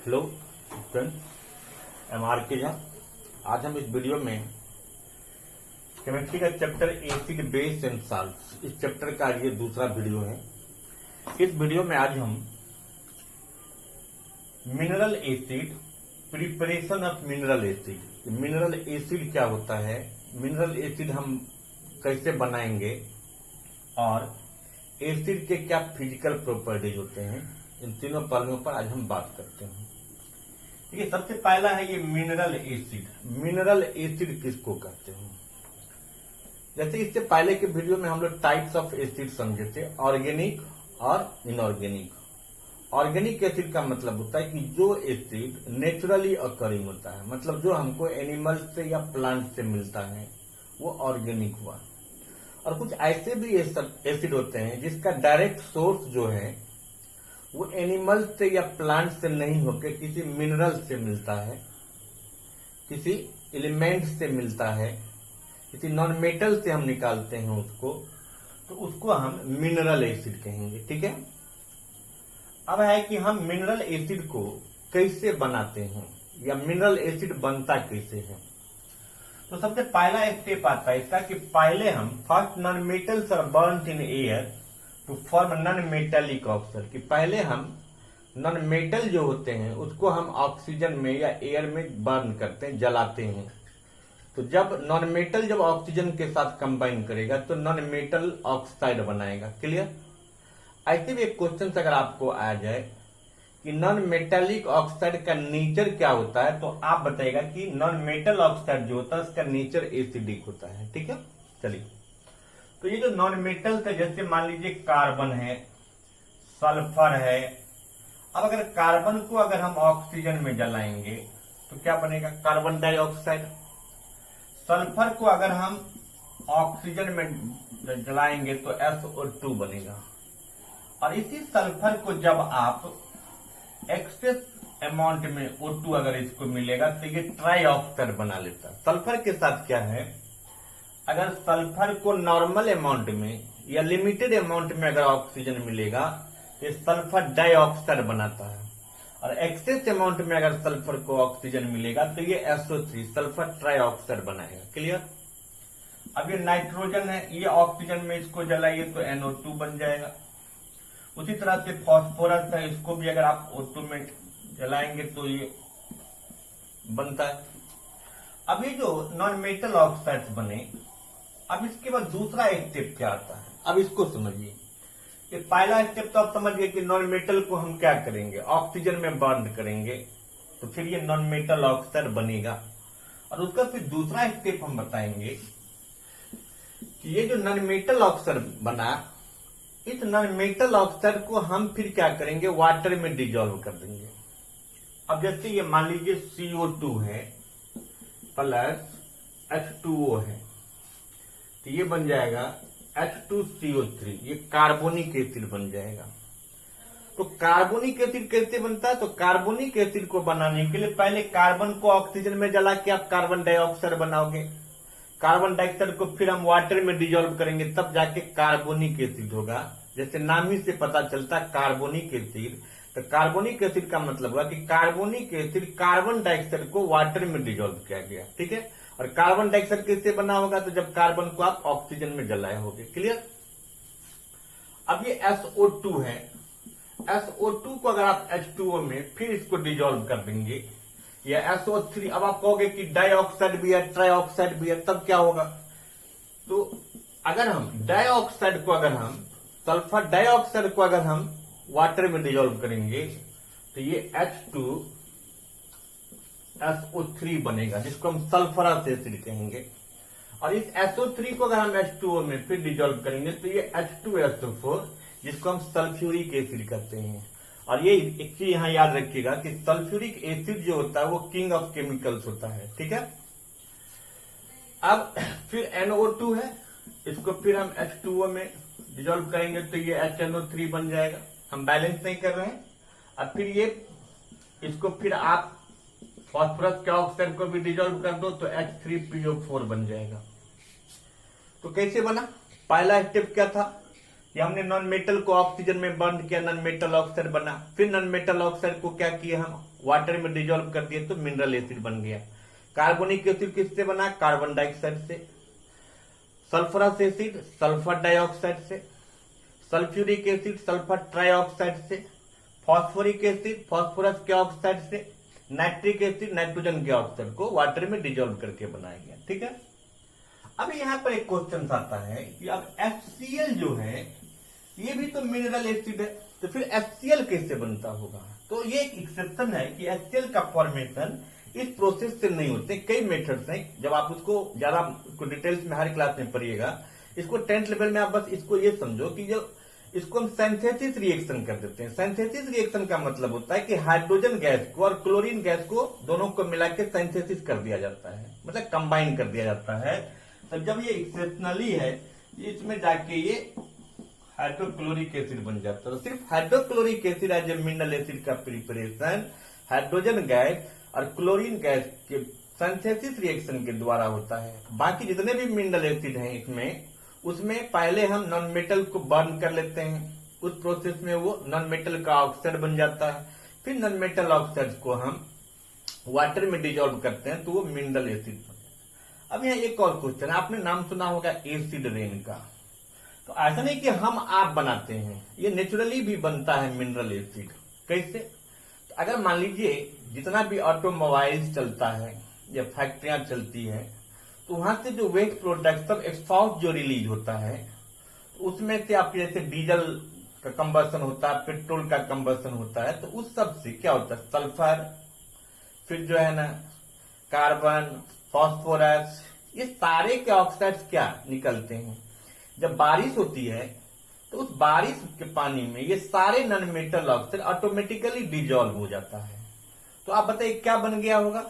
Hello friends, M R के झा। आज हम इस वीडियो में केमिस्ट्री का chapter acid base and salt, इस चैप्टर का ये दूसरा वीडियो है। इस वीडियो में आज हम mineral acid, preparation of mineral acid, mineral acid क्या होता है, मिनरल एसिड हम कैसे बनाएंगे और एसिड के क्या फिजिकल प्रॉपर्टीज होते हैं, इन तीनों पहलुओं पर आज हम बात करते हैं। देखिए, सबसे पहला है ये मिनरल एसिड। मिनरल एसिड किसको कहते हैं? जैसे इससे पहले के वीडियो में हम लोग टाइप्स ऑफ एसिड समझे थे, ऑर्गेनिक और इनऑर्गेनिक। ऑर्गेनिक एसिड का मतलब होता है कि जो एसिड नेचुरली अकरिंग होता है, मतलब जो हमको एनिमल से या प्लांट से मिलता है, वो ऑर्गेनिक हुआ। और कुछ ऐसे भी एसिड होते हैं जिसका डायरेक्ट सोर्स जो है वो एनिमल से या प्लांट से नहीं होकर किसी मिनरल से मिलता है, किसी एलिमेंट से मिलता है, किसी नॉन मेटल से हम निकालते हैं उसको, तो उसको हम मिनरल एसिड कहेंगे। ठीक है। अब है कि हम मिनरल एसिड को कैसे बनाते हैं या मिनरल एसिड बनता कैसे है। तो सबसे पहला स्टेप आता है इसका कि पहले हम first non metals are burned in air to form non metallic oxide, कि पहले हम नॉन मेटल जो होते हैं उसको हम ऑक्सीजन में या एयर में बर्न करते हैं, जलाते हैं। तो जब नॉन मेटल जब ऑक्सीजन के साथ कंबाइन करेगा तो नॉन मेटल ऑक्साइड बनाएगा। क्लियर। ऐसे भी एक क्वेश्चन अगर आपको आ जाए कि नॉन मेटेलिक ऑक्साइड का नेचर क्या होता है, तो आप बताएगा कि नॉन मेटल ऑक्साइड जो होता है उसका नेचर एसिडिक होता है। ठीक है। चलिए, तो ये जो नॉन मेटल है, जैसे मान लीजिए कार्बन है, सल्फर है। अब अगर कार्बन को अगर हम ऑक्सीजन में जलाएंगे तो क्या बनेगा? Carbon dioxide. सल्फर को अगर हम ऑक्सीजन में जलाएंगे तो SO2 बनेगा। और इसी सल्फर को जब आप एक्सेस अमाउंट में O2 अगर इसको मिलेगा तो ये ट्राई ऑक्साइड बना लेता है। सल्फर के साथ क्या है, अगर सल्फर को नॉर्मल अमाउंट में या लिमिटेड अमाउंट में अगर ऑक्सीजन मिलेगा तो सल्फर डाइऑक्साइड बनाता है। और एक्सेस अमाउंट में अगर सल्फर को ऑक्सीजन मिलेगा तो ये SO3 सल्फर ट्राइऑक्साइड बनाएगा। क्लियर। अब ये नाइट्रोजन है, ये ऑक्सीजन में इसको जलाइए तो NO2 बन जाएगा। उसी तरह से फॉस्फोरस है, इसको भी अगर आप O2 में जलाएंगे तो ये बनता है। अब ये जो नॉन मेटल ऑक्साइड बने, अब इसके बाद दूसरा स्टेप क्या आता है, अब इसको समझिए। ये पहला स्टेप तो आप समझिए कि नॉन मेटल को हम क्या करेंगे, ऑक्सीजन में बर्न करेंगे, तो फिर ये नॉन मेटल ऑक्साइड बनेगा। और उसका फिर दूसरा स्टेप हम बताएंगे कि ये जो नॉन मेटल ऑक्साइड बना, इस नॉन मेटल ऑक्साइड को हम फिर क्या करेंगे, वाटर में डिजोल्व कर देंगे। अब जैसे ये मान लीजिए CO2 है प्लस H2O है, तो ये बन जाएगा H2CO3, ये कार्बोनिक एसिड बन जाएगा। तो कार्बोनिक एसिड कैसे बनता है? तो कार्बोनिक एसिड को बनाने के लिए पहले कार्बन को ऑक्सीजन में जला के आप कार्बन डाइऑक्साइड बनाओगे। कार्बन डाइऑक्साइड को फिर हम वाटर में डिजोल्व करेंगे, तब जाके कार्बोनिक एसिड होगा। जैसे नाम ही से पता चलता है कार्बोनिक एसिड, तो कार्बोनिक एसिड का मतलब हुआ कि कार्बोनिक एसिड कार्बन डाइऑक्साइड को वाटर में डिजोल्व किया गया। ठीक है। और कार्बन डाइऑक्साइड कैसे बना होगा? तो जब कार्बन को आप ऑक्सीजन में जलाए होगे। क्लियर। अब ये SO2 है, SO2 को अगर आप H2O में फिर इसको डिजोल्व कर देंगे, या SO3, अब आप कहोगे कि डाइऑक्साइड भी है, ट्राइऑक्साइड भी है, तब क्या होगा? तो अगर हम डाइऑक्साइड को अगर हम सल्फर डाइऑक्साइड को अगर हम वाटर में डिजोल्व करेंगे तो ये H2SO3 बनेगा, जिसको हम सल्फरस एसिड कहेंगे। और इस SO3 को अगर हम H2O में फिर डिजोल्व करेंगे तो ये H2SO4, जिसको हम सल्फ्यूरिक एसिड कहते हैं। और ये एक चीज यहां याद रखिएगा कि सल्फ्यूरिक एसिड जो होता है वो किंग ऑफ केमिकल्स होता है। ठीक है। अब फिर NO2 है, इसको फिर हम H2O में डिजोल्व करेंगे तो ये HNO3 बन जाएगा। हम बैलेंस नहीं कर रहे हैं। अब फिर ये इसको फिर आप फॉस्फोरस के ऑक्साइड को भी डिजोल्व कर दो तो H3PO4 बन जाएगा। तो कैसे बना? पहला स्टेप क्या था, कि हमने नॉन मेटल को ऑक्सीजन में बर्न किया, नॉन मेटल ऑक्साइड बना, फिर नॉन मेटल ऑक्साइड को क्या किया हम वाटर में डिजोल्व कर दिए तो मिनरल एसिड बन गया। कार्बोनिक एसिड किससे बना, कार्बन डाइऑक्साइड से। सल्फरस एसिड सल्फर डाइऑक्साइड से। सल्फ्यूरिक एसिड सल्फर ट्राइऑक्साइड से। फॉस्फोरिक एसिड फॉस्फोरस के ऑक्साइड से। नाइट्रिक एसिड नाइट्रोजन के ऑक्साइड को वाटर में डिजोल्व करके बनाया गया। ठीक है, अब यहाँ पर एक क्वेश्चन आता है कि अब HCl जो है ये भी तो मिनरल एसिड है, तो फिर HCl कैसे बनता होगा। तो ये एक एक्सेप्शन है कि HCl का फॉर्मेशन इस प्रोसेस से नहीं होते, कई मेथड्स हैं। जब आप उसको ज्यादा डिटेल्स में हर क्लास में पढ़िएगा, इसको 10th लेवल में आप बस इसको ये समझो कि जो इसको हम सिंथेसिस रिएक्शन कर देते हैं। सिंथेसिस रिएक्शन का मतलब होता है कि हाइड्रोजन गैस को और क्लोरीन गैस को दोनों को मिला के सिंथेसिस कर दिया जाता है, मतलब कंबाइन कर दिया जाता है। तो जब ये एक्सेप्शनली है, इसमें जाके ये हाइड्रोक्लोरिक एसिड बन जाता है। तो सिर्फ hydrochloric acid as a mineral acid का प्रिपरेशन हाइड्रोजन गैस और क्लोरीन गैस के सिंथेसिस रिएक्शन के द्वारा होता है। बाकी जितने भी मिनरल एसिड हैं इसमें, उसमें पहले हम नॉन मेटल को बर्न कर लेते हैं, उस प्रोसेस में वो नॉन मेटल का ऑक्साइड बन जाता है, फिर नॉन मेटल ऑक्साइड को हम वाटर में डिजोल्व करते हैं तो वो मिनरल एसिड बन जाता है। अब यहाँ एक और क्वेश्चन, आपने नाम सुना होगा एसिड रेन का। तो ऐसा नहीं कि हम आप बनाते हैं, ये नेचुरली भी बनता है मिनरल एसिड। कैसे, तो अगर मान लीजिए जितना भी ऑटोमोबाइल्स चलता है या फैक्ट्रियां चलती है, तो वहां से जो वेस्ट प्रोडक्ट सब एक्सहॉस्ट जो रिलीज होता है, उसमें से आपके जैसे डीजल का कंबसन होता है, पेट्रोल का कंबसन होता है, तो उस सब से क्या होता है, सल्फर, फिर जो है ना कार्बन, फॉस्फोरस, ये सारे के ऑक्साइड्स क्या निकलते हैं। जब बारिश होती है तो उस बारिश के पानी में ये सारे non metal oxide automatically dissolve हो जाता है। तो आप बताइए क्या बन गया होगा,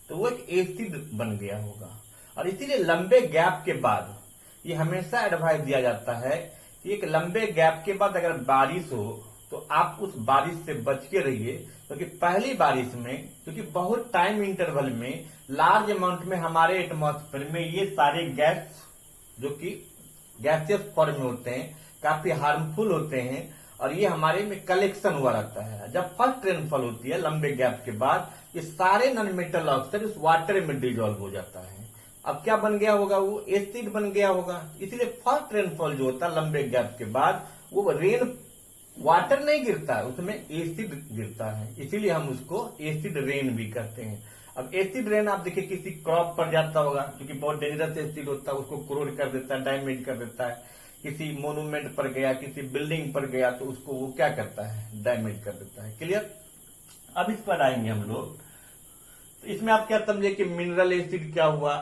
तो वो एक एसिड बन गया होगा। और इसीलिए लंबे गैप के बाद ये हमेशा एडवाइस दिया जाता है कि एक लंबे गैप के बाद अगर बारिश हो तो आप उस बारिश से बच के रहिए, क्योंकि पहली बारिश में, क्योंकि बहुत टाइम इंटरवल में लार्ज अमाउंट में हमारे एटमॉस्फेयर में ये सारे गैस जो कि गैसियस फॉर्म में होते हैं, काफी हार्मफुल होते हैं, और ये हमारे में कलेक्शन हुआ रहता है। जब फर्स्ट रेनफॉल होती है लंबे गैप के बाद, ये सारे नॉन मेटल ऑक्साइड उस वाटर में डिजोल्व हो जाता है। अब क्या बन गया होगा, वो एसिड बन गया होगा। इसलिए फर्स्ट रेनफॉल जो होता है लंबे गैप के बाद, वो रेन वाटर नहीं गिरता है, उसमें एसिड गिरता है, इसीलिए हम उसको एसिड रेन भी कहते हैं। अब एसिड रेन आप देखिए किसी क्रॉप पर जाता होगा, क्योंकि बहुत डेंजरस एसिड होता है, उसको क्रोड कर देता है, डैमेज कर देता है। किसी मोन्यूमेंट पर गया, किसी बिल्डिंग पर गया, तो उसको वो क्या करता है, डैमेज कर देता है। क्लियर, अब इस पर आएंगे हम लोग। तो इसमें आप क्या समझे कि मिनरल एसिड क्या हुआ।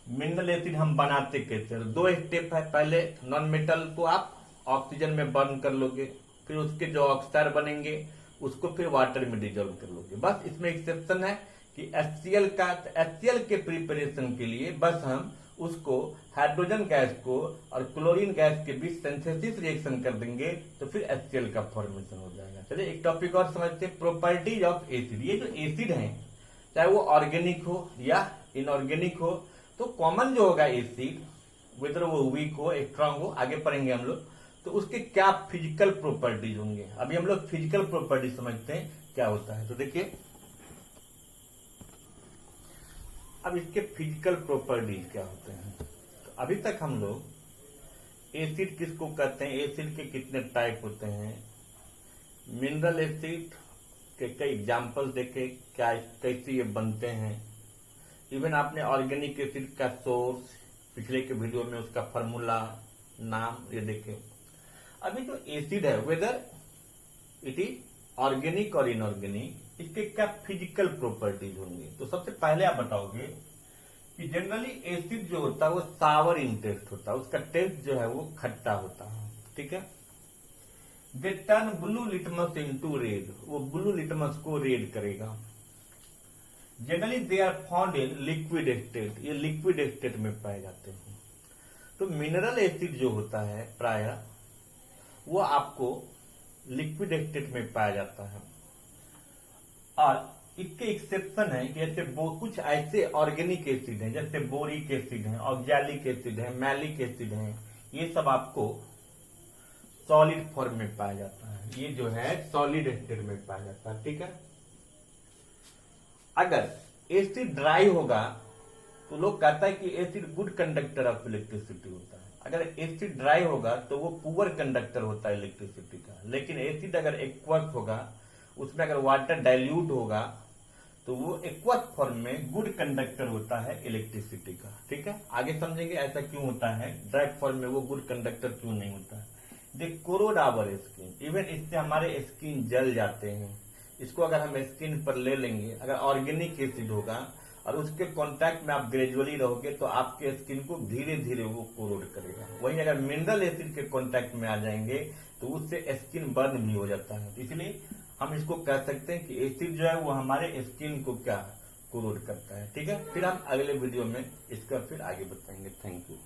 मिनरल एसिड हम बनाते कैसे, दो स्टेप है। पहले नॉन मेटल को आप ऑक्सीजन में बर्न कर लोगे, फिर उसके जो ऑक्साइड बनेंगे उसको फिर वाटर में डिजोल्व कर लोगे। बस इसमें एक्सेप्शन है कि HCl का, HCl के प्रिपरेशन के लिए बस हम उसको हाइड्रोजन गैस को और क्लोरीन गैस के बीच सिंथेसिस रिएक्शन कर देंगे तो फिर HCl का फॉर्मेशन हो जाएगा। चलिए एक टॉपिक और समझते हैं, प्रॉपर्टीज ऑफ एसिड। ये जो एसिड है, चाहे वो ऑर्गेनिक हो या इनऑर्गेनिक हो, तो कॉमन जो होगा एसिड, वेदर वो वीक हो स्ट्रांग हो, आगे पढ़ेंगे हम लोग, तो उसके क्या फिजिकल प्रॉपर्टीज होंगे। अभी हम लोग फिजिकल प्रॉपर्टीज समझते हैं क्या होता है। तो देखिए अब इसके फिजिकल प्रॉपर्टीज क्या होते हैं। तो अभी तक हम लोग एसिड किसको कहते हैं, एसिड के कितने टाइप होते हैं, मिनरल एसिड के कई एग्जाम्पल देखे, क्या कैसे ये बनते हैं। इवन आपने ऑर्गेनिक एसिड का सोर्स पिछले के वीडियो में उसका फॉर्मूला, नाम ये देखे। अभी जो एसिड है, वेदर इट इज ऑर्गेनिक और इनऑर्गेनिक, इसके क्या फिजिकल प्रॉपर्टीज होंगे। तो सबसे पहले आप बताओगे कि जनरली एसिड जो होता है वो सावर इन टेस्ट होता है, उसका टेस्ट जो है वो खट्टा होता है। ठीक है, they turn blue litmus into red, वो ब्लू लिटमस को रेड करेगा। Generally they are found in liquid state, ये लिक्विड स्टेट में पाए जाते हैं। तो मिनरल एसिड जो होता है प्राय वो आपको लिक्विड स्टेट में पाया जाता है। और इसके एक्सेप्शन है कि जैसे कुछ ऐसे ऑर्गेनिक एसिड हैं, जैसे बोरिक एसिड है, ऑक्सैलिक एसिड है, मैलिक एसिड है, ये सब आपको सॉलिड फॉर्म में पाया जाता है, ये जो है सॉलिड स्टेट में पाया जाता है। ठीक है, अगर एसिड ड्राई होगा तो लोग कहता है कि acid good conductor of electricity होता है। अगर एसिड ड्राई होगा तो वो पुअर कंडक्टर होता है इलेक्ट्रिसिटी का। लेकिन एसिड अगर एक्वस होगा, उसमें अगर वाटर डाइल्यूट होगा तो वो एक्वस फॉर्म में गुड कंडक्टर होता है इलेक्ट्रिसिटी का। ठीक है, आगे समझेंगे ऐसा क्यों होता है, ड्राई फॉर्म में वो गुड कंडक्टर क्यों नहीं होता है। दे कोरोड आवर स्किन, इवन इससे हमारे स्किन जल जाते हैं। इसको अगर हम स्किन पर ले लेंगे, अगर ऑर्गेनिक एसिड होगा और उसके कांटेक्ट में आप ग्रेजुअली रहोगे तो आपके स्किन को धीरे धीरे वो कोरोड करेगा। वहीं अगर मिनरल एसिड के कांटेक्ट में आ जाएंगे तो उससे स्किन बर्न भी हो जाता है। इसलिए हम इसको कह सकते हैं कि एसिड जो है वो हमारे स्किन को क्या कोरोड करता है। ठीक है, फिर हम अगले वीडियो में इसका फिर आगे बताएंगे। Thank you.